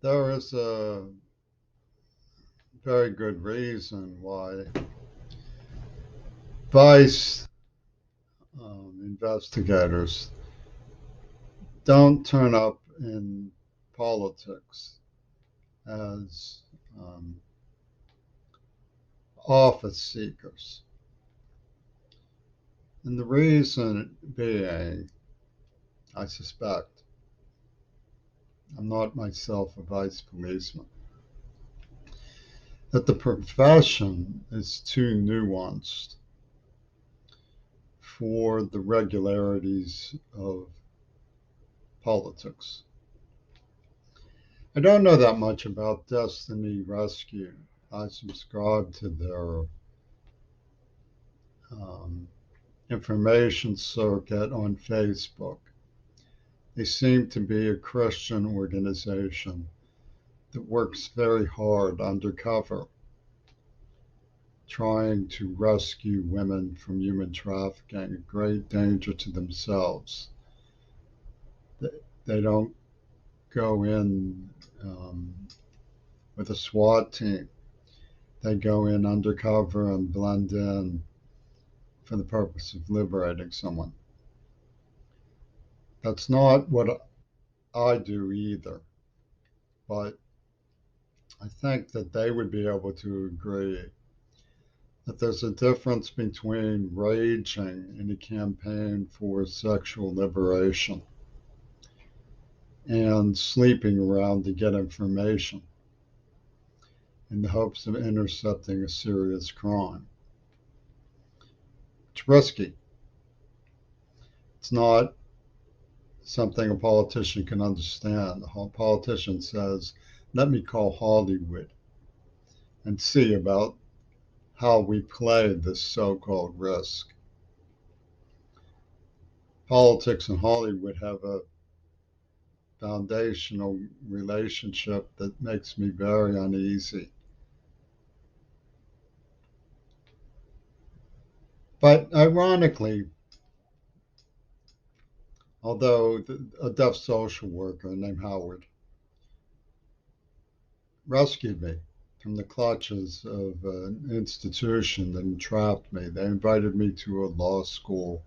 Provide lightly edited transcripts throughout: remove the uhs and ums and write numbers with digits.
There is a very good reason why vice investigators don't turn up in politics as um, office seekers. And the reason being, I suspect, I'm not myself a vice policeman, that the profession is too nuanced for the regularities of politics. I don't know that much about Destiny Rescue. I subscribe to their um, information circuit on Facebook. They seem to be a Christian organization that works very hard undercover, trying to rescue women from human trafficking, a great danger to themselves. They don't go in with a SWAT team. They go in undercover and blend in for the purpose of liberating someone. That's not what I do either, but I think that they would be able to agree that there's a difference between raging in a campaign for sexual liberation and sleeping around to get information in the hopes of intercepting a serious crime. It's risky. It's not something a politician can understand. A politician says, let me call Hollywood and see about how we play this so called risk. Politics and Hollywood have a foundational relationship that makes me very uneasy. But ironically, although a deaf social worker named Howard rescued me from the clutches of an institution that entrapped me, they invited me to a law school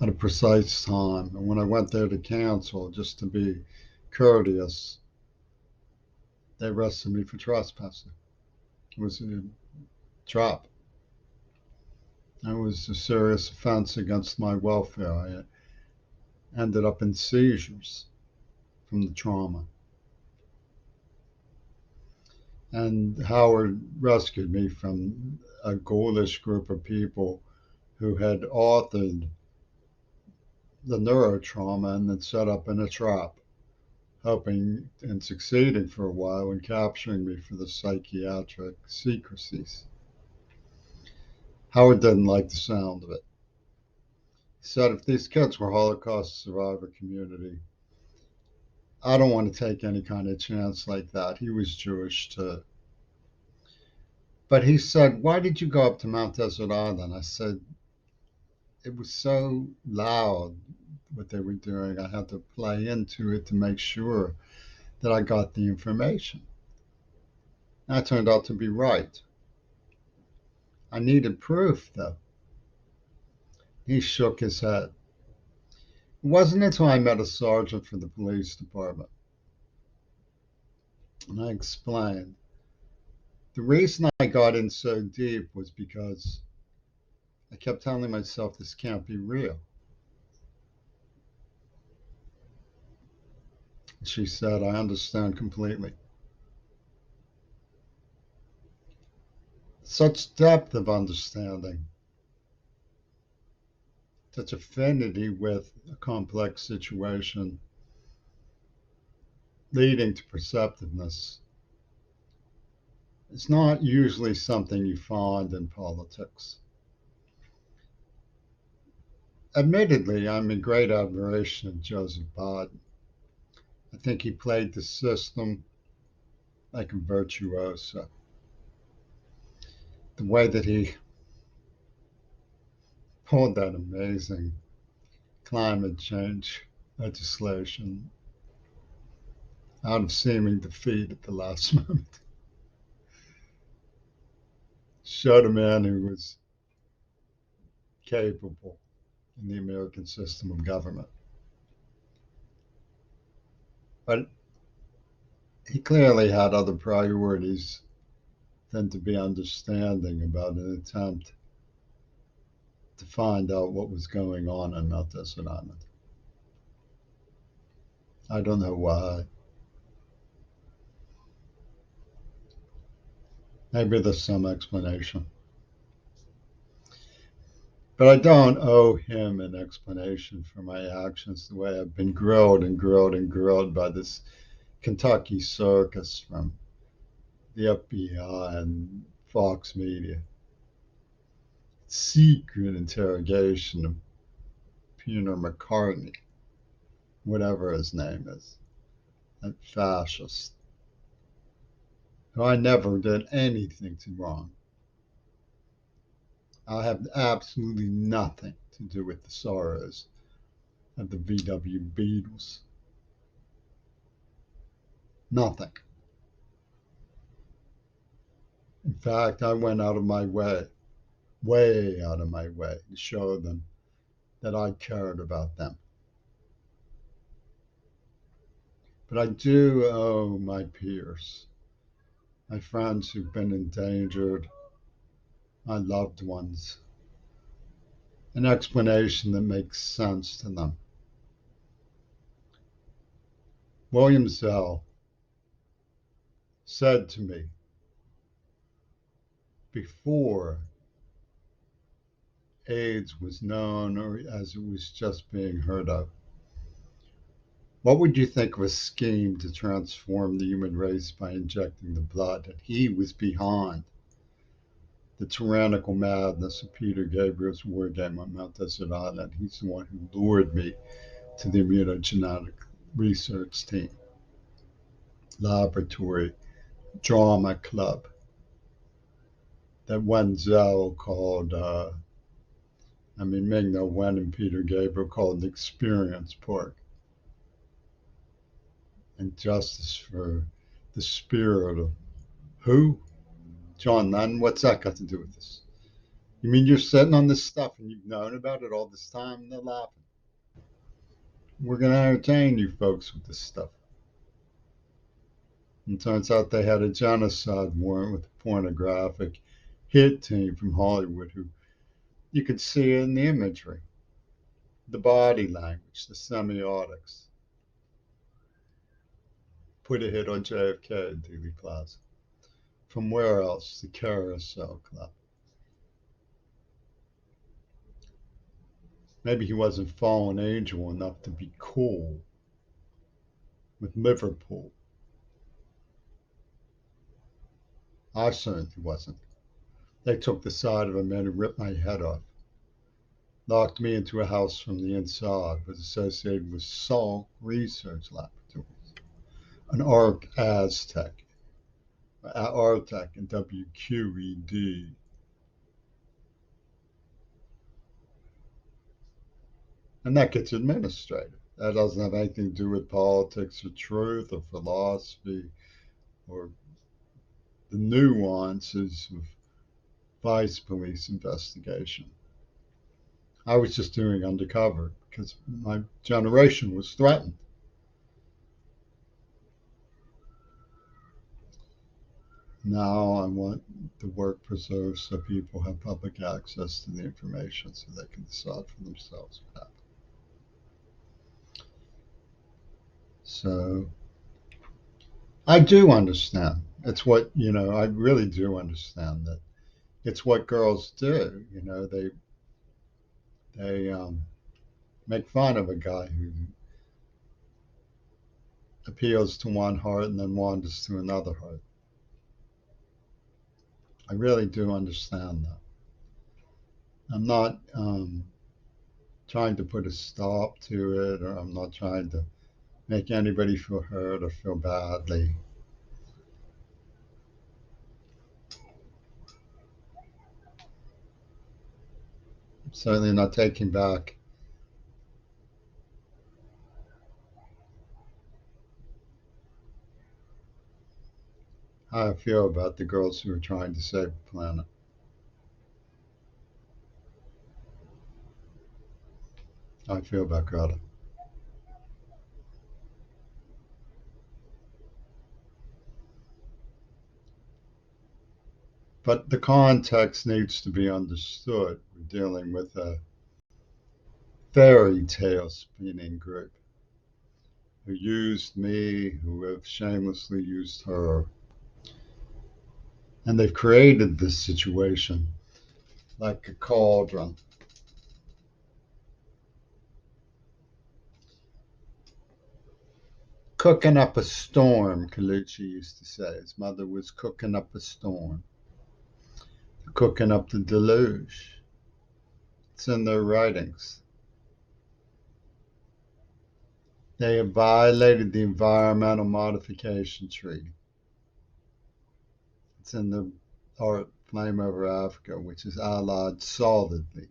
at a precise time. And when I went there to counsel, just to be courteous, they arrested me for trespassing. It was a trap. It was a serious offense against my welfare. I ended up in seizures from the trauma. And Howard rescued me from a ghoulish group of people who had authored the neurotrauma and then set up in a trap, hoping and succeeding for a while in capturing me for the psychiatric secrecies. Howard didn't like the sound of it. He said if these kids were Holocaust survivor community, I don't want to take any kind of chance like that. He was Jewish too. But he said, why did you go up to Mount Desert Island? I said, it was so loud what they were doing. I had to play into it to make sure that I got the information. That turned out to be right. I needed proof, though. He shook his head. It wasn't until I met a sergeant for the police department and I explained. The reason I got in so deep was because I kept telling myself this can't be real. She said, I understand completely. Such depth of understanding, such affinity with a complex situation leading to perceptiveness. It's not usually something you find in politics. Admittedly, I'm in great admiration of Joseph Biden. I think he played the system like a virtuoso. The way that he pulled that amazing climate change legislation out of seeming defeat at the last moment. Showed a man who was capable in the American system of government. But he clearly had other priorities than to be understanding about an attempt to find out what was going on in Mount Desert Island. I don't know why. Maybe there's some explanation. But I don't owe him an explanation for my actions the way I've been grilled and grilled and grilled by this Kentucky circus from the FBI and Fox Media. Secret interrogation of Peter McCartney, whatever his name is, that fascist, who I never did anything to wrong. I have absolutely nothing to do with the sorrows of the VW Beatles. Nothing. In fact, I went out of my way out of my way to show them that I cared about them. But I do owe my peers, my friends who've been endangered, my loved ones, an explanation that makes sense to them. William Zell said to me before AIDS was known or as it was just being heard of, what would you think of a scheme to transform the human race by injecting the blood? And he was behind the tyrannical madness of Peter Gabriel's war game on Mount Desert Island. He's the one who lured me to the immunogenetic research team, laboratory, drama club that Wen Zhao called, Ming Na Wen and Peter Gabriel called the Experience Park. And justice for the spirit of who? John Lennon? What's that got to do with this? You mean you're sitting on this stuff and you've known about it all this time? And they're laughing. We're going to entertain you folks with this stuff. And it turns out they had a genocide warrant with a pornographic hit team from Hollywood who you could see in the imagery, the body language, the semiotics. Put a hit on JFK at Dealey Plaza. From where else? The Carousel Club. Maybe he wasn't fallen angel enough to be cool with Liverpool. I certainly wasn't. They took the side of a man who ripped my head off, locked me into a house from the inside, was associated with Salk Research Laboratories, an ARC Aztec, Artec, and WQED. And that gets administrative. That doesn't have anything to do with politics or truth or philosophy or the nuances of vice police investigation. I was just doing undercover because my generation was threatened. Now I want the work preserved so people have public access to the information so they can decide for themselves what happened. So I do understand. It's what, I really do understand that it's what girls do. They make fun of a guy who appeals to one heart and then wanders to another heart. I really do understand that. I'm not trying to put a stop to it, or I'm not trying to make anybody feel hurt or feel badly. I'm certainly not taking back how I feel about the girls who are trying to save the planet. How I feel about Greta. But the context needs to be understood. We're dealing with a fairy tale spinning group who used me, who have shamelessly used her. And they've created this situation like a cauldron. Cooking up a storm, Colucci used to say. His mother was cooking up a storm, cooking up the deluge. It's in their writings. They have violated the Environmental Modification Treaty. It's in the art Flame Over Africa, which is allied solidly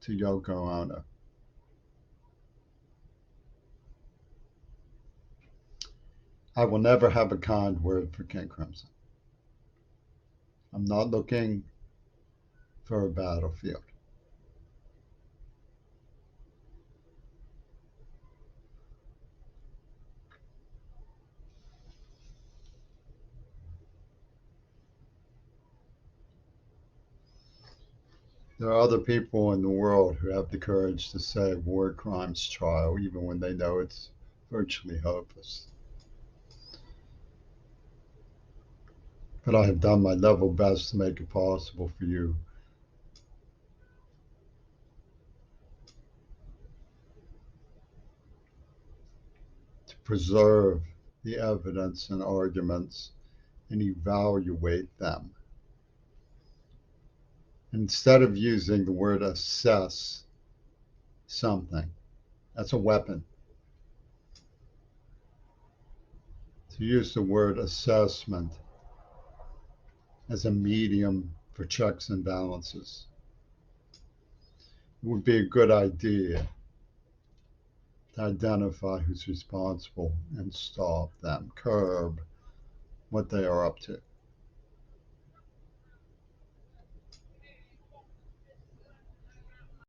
to Yoko Ono. I will never have a kind word for King Crimson. I'm not looking for a battlefield. There are other people in the world who have the courage to say war crimes trial, even when they know it's virtually hopeless. But I have done my level best to make it possible for you to preserve the evidence and arguments and evaluate them. Instead of using the word assess something, that's a weapon. To use the word assessment as a medium for checks and balances would be a good idea to identify who's responsible and stop them, curb what they are up to.